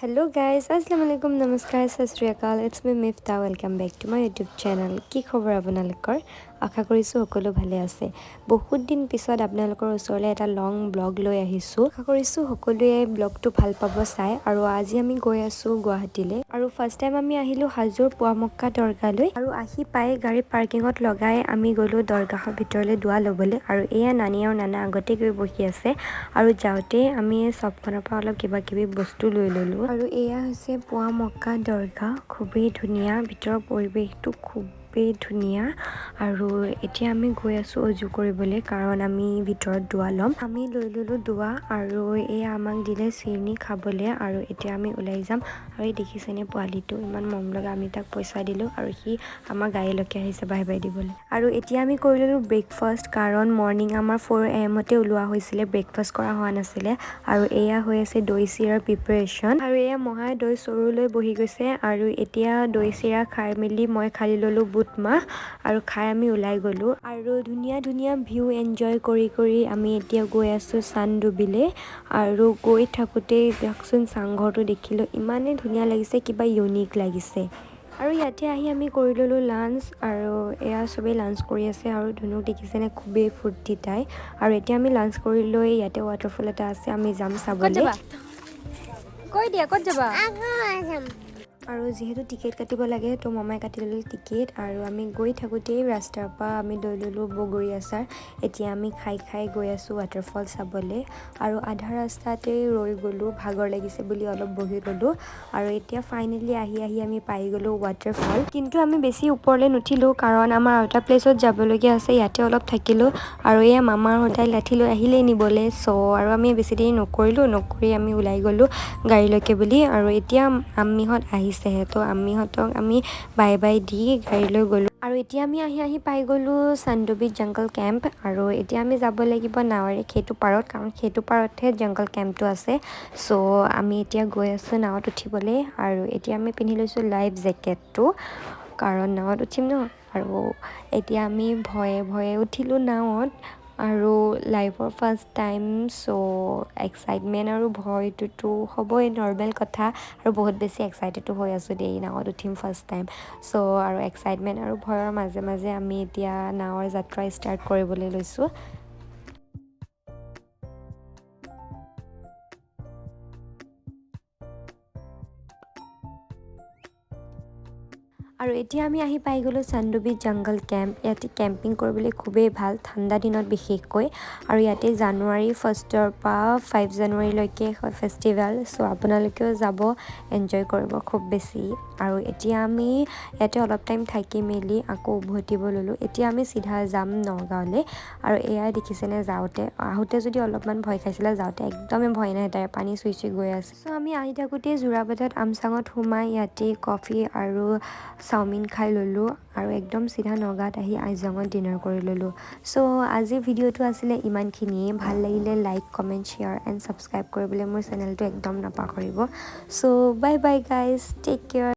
hello guys अस्सलाम वालेकुम नमस्कार Sat Sri Akal it's me Mifta welcome back to my YouTube channel की खबर আপোনালোকৰ আশা কৰিছোঁ সকলো ভালে আছে বহুত দিন পিছত আপোনালোকৰ ওচৰলৈ এটা লং ব্লগ লৈ আহিছোঁ আশা কৰিছোঁ সকলোৱে ব্লগটো ভাল পাব চাই আৰু আজি আমি গৈ আছোঁ গুৱাহাটীলৈ আৰু ফাৰ্ষ্ট টাইম আমি আহিলোঁ হাজোৰ পুৱামক্কা দৰগাহলৈ আৰু আহি পাই গাড়ী পাৰ্কিঙত লগাই আমি গ'লোঁ দৰগাহৰ ভিতৰলৈ দুৱা ল'বলৈ আৰু এয়া নানী আৰু নানা আগতে গৈ বহি আছে আৰু যাওঁতে আমি চবখনৰ পৰা অলপ কিবা কিবি বস্তু লৈ ল'লোঁ আৰু এয়া হৈছে পুৱামক্কা দৰগাহ খুবেই ধুনীয়া ভিতৰৰ পৰিৱেশটো খুবেই ধুনীয়া আৰু এতিয়া আমি গৈ আছোঁ অজু কৰিবলৈ কাৰণ আমি ভিতৰত দুৱা ল'ম আমি লৈ ল'লোঁ দুৱা আৰু এয়া আমাক দিলে চিৰনি খাবলৈ আৰু এতিয়া আমি ওলাই যাম আৰু এই দেখিছেনে পোৱালিটো ইমান মৰম লগা আমি তাক পইচা দিলোঁ আৰু সি আমাৰ গাড়ীলৈকে আহিছে বাই বাই দিবলৈ আৰু এতিয়া আমি কৰি ল'লোঁ ব্ৰেকফাষ্ট কাৰণ মৰ্ণিং আমাৰ 4 AM ওলোৱা হৈছিলে ব্ৰেকফাষ্ট কৰা হোৱা নাছিলে আৰু এয়া হৈ আছে দৈ চিৰাৰ প্ৰিপাৰেশ্যন আৰু এয়া মহাই দৈ চৰু লৈ বহি গৈছে আৰু এতিয়া দৈ চিৰা খাই মেলি মই খালি ল'লোঁ বুট মাহ আৰু খাই আমি ওলাই গ'লোঁ আৰু ধুনীয়া ধুনীয়া ভিউ এনজয় কৰি আমি এতিয়া গৈ আছোঁ চানডুবিলৈ আৰু গৈ থাকোঁতেই দিয়কচোন চাংঘৰটো দেখিলোঁ ইমানেই ধুনীয়া লাগিছে কিবা ইউনিক লাগিছে আৰু ইয়াতে আহি আমি কৰি ল'লোঁ লাঞ্চ আৰু এয়া চবেই লাঞ্চ কৰি আছে আৰু ধুনুক দেখিছেনে খুবেই ফূৰ্তি তাই আৰু এতিয়া আমি লাঞ্চ কৰি লৈ ইয়াতে ৱাটাৰফল এটা আছে আমি যাম চাবলৈ কৈ দিয়া ক'ত যাবা আৰু যিহেতু টিকেট কাটিব লাগে তো মামাই কাটি ল'লোঁ টিকেট আৰু আমি গৈ থাকোঁতেই ৰাস্তাৰ পৰা আমি লৈ ল'লোঁ বগৰী আচাৰ এতিয়া আমি খাই গৈ আছোঁ ৱাটাৰফল চাবলৈ আৰু আধা ৰাস্তাতে ৰৈ গ'লোঁ ভাগৰ লাগিছে বুলি অলপ বহি ল'লোঁ আৰু এতিয়া ফাইনেলি আহি আমি পাই গ'লোঁ ৱাটাৰফল কিন্তু আমি বেছি ওপৰলৈ নুঠিলোঁ কাৰণ আমাৰ আৰু এটা প্লেচত যাবলগীয়া আছে ইয়াতে অলপ থাকিলোঁ আৰু এয়া মামাৰ সদায় লাঠি লৈ আহিলেই নিবলৈ আৰু আমি বেছি দেৰি নকৰি আমি ওলাই গ'লোঁ গাড়ীলৈকে বুলি আৰু এতিয়া আম্মিহঁত আহিছেহে তো আম্মিহঁতক আমি বাই বাই দি গাড়ীলৈ গ'লোঁ আৰু এতিয়া আমি আহি পাই গ'লোঁ চানডুবি জংগল কেম্প আৰু এতিয়া আমি যাব লাগিব নাৱেৰে সেইটো পাৰত কাৰণ সেইটো পাৰতহে জংগল কেম্পটো আছে আমি এতিয়া গৈ আছোঁ নাৱত উঠিবলৈ আৰু এতিয়া আমি পিন্ধি লৈছোঁ লাইফ জেকেটটো কাৰণ নাৱত উঠিম ন আৰু এতিয়া আমি ভয়ে উঠিলোঁ নাৱত আৰু লাইফৰ ফাৰ্ষ্ট টাইম এক্সাইটমেণ্ট আৰু ভয়টোতো হ'বই নৰ্মেল কথা আৰু বহুত বেছি এক্সাইটেডো হৈ আছোঁ দেই নাৱত উঠিম ফাৰ্ষ্ট টাইম আৰু এক্সাইটমেণ্ট আৰু ভয়ৰ মাজে আমি এতিয়া নাৱৰ যাত্ৰা ষ্টাৰ্ট কৰিবলৈ লৈছোঁ আৰু এতিয়া আমি আহি পাই গ'লোঁ চানডুবি জংগল কেম্প ইয়াতে কেম্পিং কৰিবলৈ খুবেই ভাল ঠাণ্ডা দিনত বিশেষকৈ আৰু ইয়াতে জানুৱাৰী 1ৰ পৰা 5 জানুৱাৰীলৈকে হয় ফেষ্টিভেল আপোনালোকেও যাব এনজয় কৰিব খুব বেছি আৰু এতিয়া আমি ইয়াতে অলপ টাইম থাকি মেলি আকৌ উভতিব ল'লোঁ এতিয়া আমি চিধা যাম নগাঁৱলৈ আৰু এয়াই দেখিছেনে আহোঁতে যদি অলপমান ভয় খাইছিলে যাওঁতে একদমেই ভয় নাই তাৰে পানী চুই গৈ আছে আমি আহি থাকোঁতে যোৰাবাটত আমচাঙত সোমাই ইয়াতে কফি আৰু চাওমিন খাই ল'লোঁ আৰু একদম চিধা নগাঁৱত আহি আইজঙত ডিনাৰ কৰি ল'লোঁ আজিৰ ভিডিঅ'টো আছিলে ইমানখিনিয়ে ভাল লাগিলে like comment share and subscribe কৰিবলৈ মোৰ চেনেলটো একদম নাপাহৰিব bye bye guys take care